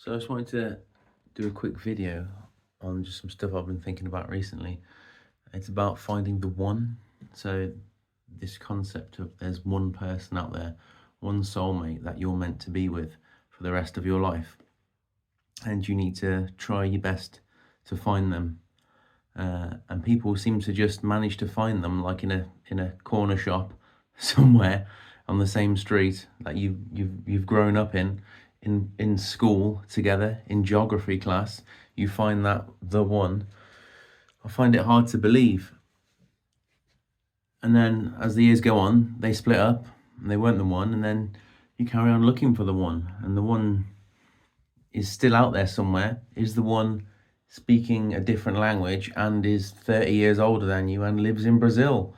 So I just wanted to do a quick video on just some stuff I've been thinking about recently. It's about finding the one. So this concept of there's one person out there, one soulmate that you're meant to be with for the rest of your life. And you need to try your best to find them. And people seem to just manage to find them like in a corner shop somewhere on the same street that you've grown up in school together in geography class. You find that the one. I find it hard to believe. And then as the years go on, they split up and they weren't the one, and then you carry on looking for the one, and the one is still out there somewhere, is the one speaking a different language and is 30 years older than you and lives in Brazil.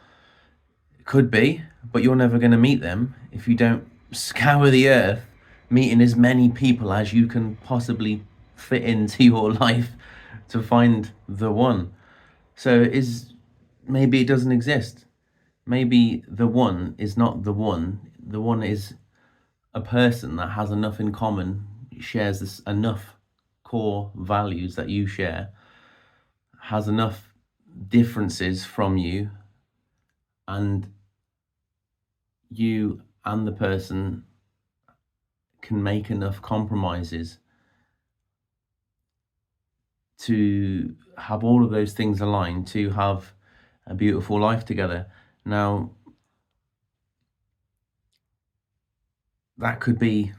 It could be, but you're never going to meet them if you don't scour the earth, meeting as many people as you can possibly fit into your life to find the one. So maybe it doesn't exist. Maybe the one is not the one. The one is a person that has enough in common, shares enough core values that you share, has enough differences from you, and you and the person can make enough compromises to have all of those things aligned to have a beautiful life together. Now, that could be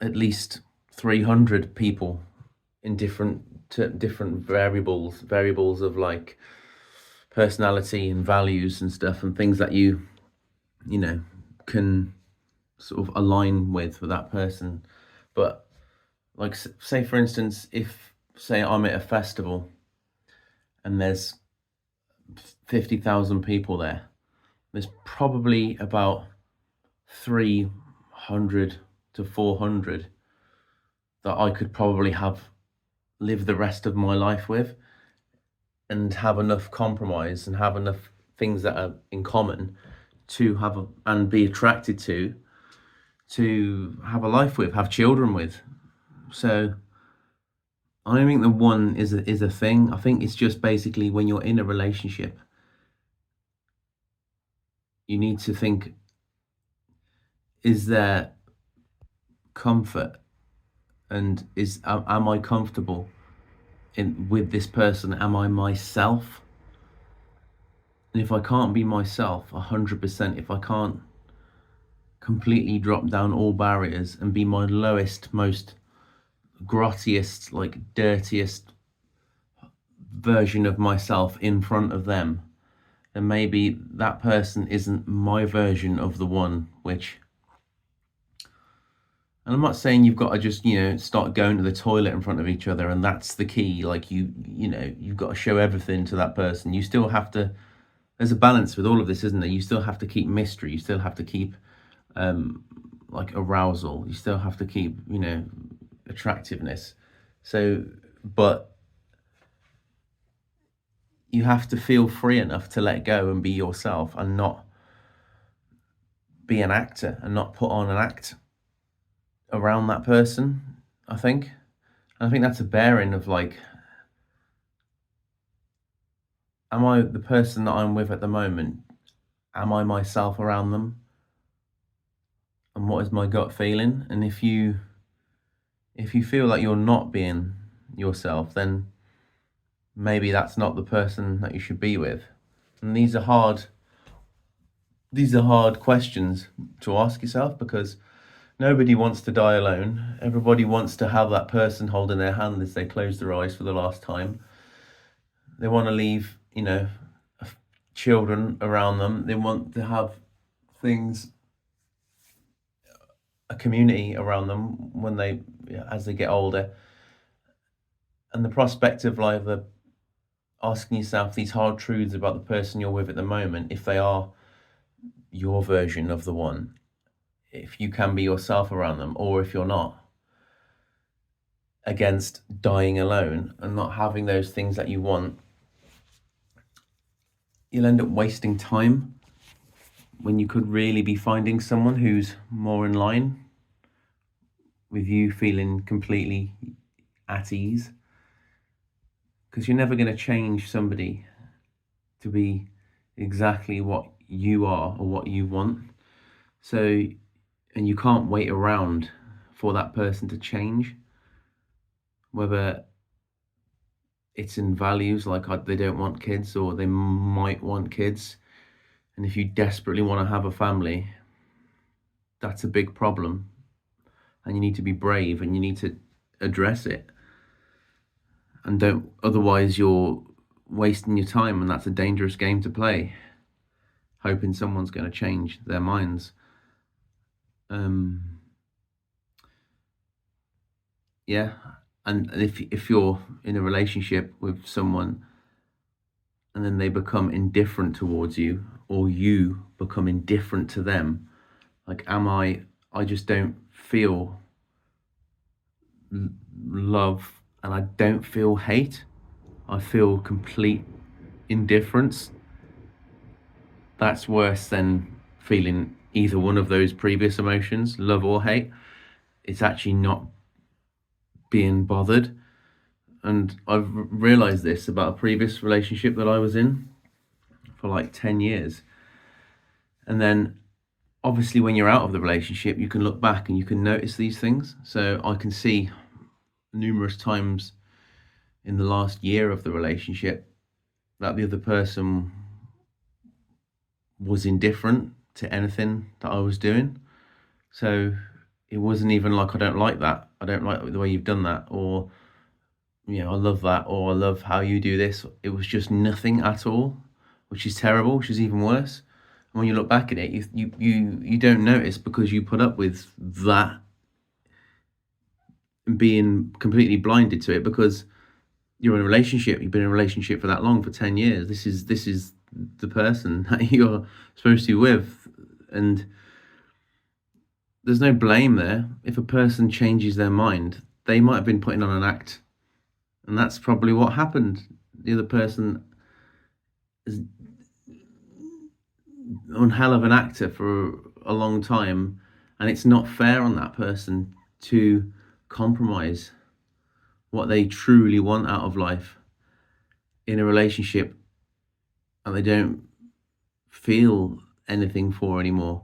at least 300 people in different variables of like personality and values and stuff, and things that you know can sort of align with that person. But like, say for instance, if say I'm at a festival and there's 50,000 people there, there's probably about 300 to 400 that I could probably live the rest of my life with, and have enough compromise and have enough things that are in common to and be attracted to have a life with, have children with. So I don't think the one is a thing. I think it's just basically when you're in a relationship, you need to think, is there comfort, and am I comfortable with this person? Am I myself? And if I can't be myself 100%, if I can't completely drop down all barriers and be my lowest, most grottiest, like dirtiest version of myself in front of them, then maybe that person isn't my version of the one. And I'm not saying you've got to just, start going to the toilet in front of each other and that's the key. Like you've got to show everything to that person. You still have to, there's a balance with all of this, isn't there? You still have to keep mystery. You still have to keep like arousal. You still have to keep, attractiveness. So, but you have to feel free enough to let go and be yourself, and not be an actor and not put on an act around that person, I think. And I think that's a bearing of like, am I the person that I'm with at the moment? Am I myself around them? And what is my gut feeling? And if you feel like you're not being yourself, then maybe that's not the person that you should be with. And these are hard questions to ask yourself, because nobody wants to die alone. Everybody wants to have that person holding their hand as they close their eyes for the last time. They want to leave, children around them. They want to have a community around them as they get older. And the prospect of like asking yourself these hard truths about the person you're with at the moment, if they are your version of the one, if you can be yourself around them, or if you're not, against dying alone and not having those things that you want, you'll end up wasting time when you could really be finding someone who's more in line with you feeling completely at ease, because you're never going to change somebody to be exactly what you are or what you want. So, and you can't wait around for that person to change, whether it's in values like they don't want kids or they might want kids. And if you desperately want to have a family, that's a big problem. And you need to be brave and you need to address it. And otherwise you're wasting your time, and that's a dangerous game to play, hoping someone's going to change their minds. Yeah. And if you're in a relationship with someone and then they become indifferent towards you, or you become indifferent to them, like, I just don't feel love and I don't feel hate. I feel complete indifference. That's worse than feeling either one of those previous emotions, love or hate. It's actually not being bothered. And I've realized this about a previous relationship that I was in for like 10 years. And then obviously when you're out of the relationship, you can look back and you can notice these things. So I can see numerous times in the last year of the relationship that the other person was indifferent to anything that I was doing. So it wasn't even like, I don't like that, I don't like the way you've done that, or, you know, I love that, or I love how you do this. It was just nothing at all, which is terrible, which is even worse. And when you look back at it, you don't notice, because you put up with that and being completely blinded to it, because you're in a relationship, you've been in a relationship for that long, for 10 years. This is the person that you're supposed to be with. And there's no blame there. If a person changes their mind, they might have been putting on an act, and that's probably what happened. The other person is one hell of an actor for a long time, and it's not fair on that person to compromise what they truly want out of life in a relationship and they don't feel anything for anymore.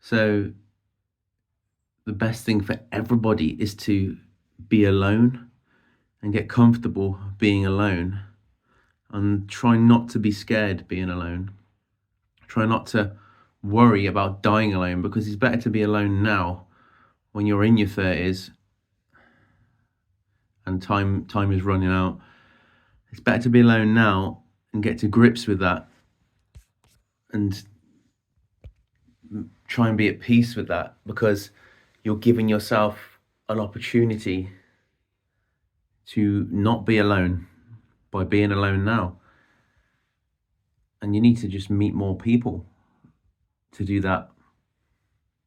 So the best thing for everybody is to be alone and get comfortable being alone, and try not to be scared being alone. Try not to worry about dying alone, because it's better to be alone now when you're in your 30s and time is running out. It's better to be alone now and get to grips with that and try and be at peace with that, because you're giving yourself an opportunity to not be alone by being alone now. And you need to just meet more people to do that.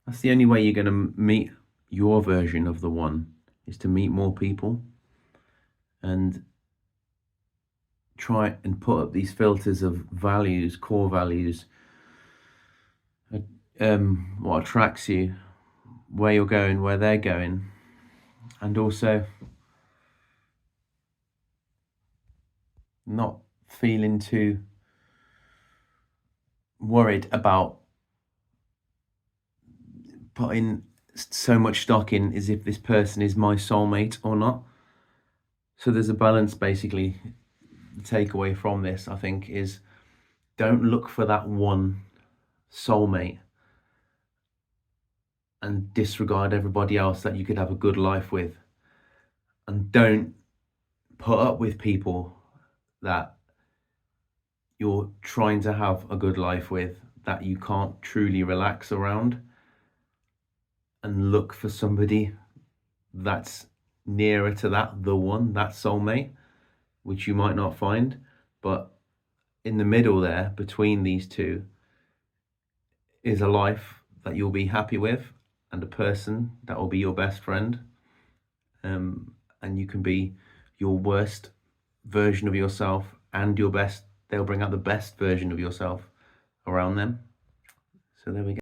That's the only way you're going to meet your version of the one, is to meet more people and try and put up these filters of values, core values, what attracts you, where you're going, where they're going, and also not feeling too worried about putting so much stock in as if this person is my soulmate or not. So there's a balance. Basically, the takeaway from this, I think, is don't look for that one soulmate and disregard everybody else that you could have a good life with. And don't put up with people that you're trying to have a good life with that you can't truly relax around. And look for somebody that's nearer to that, the one, that soulmate, which you might not find. But in the middle there, between these two, is a life that you'll be happy with, and a person that will be your best friend. And you can be your worst version of yourself and your best. They'll bring out the best version of yourself around them. So there we go.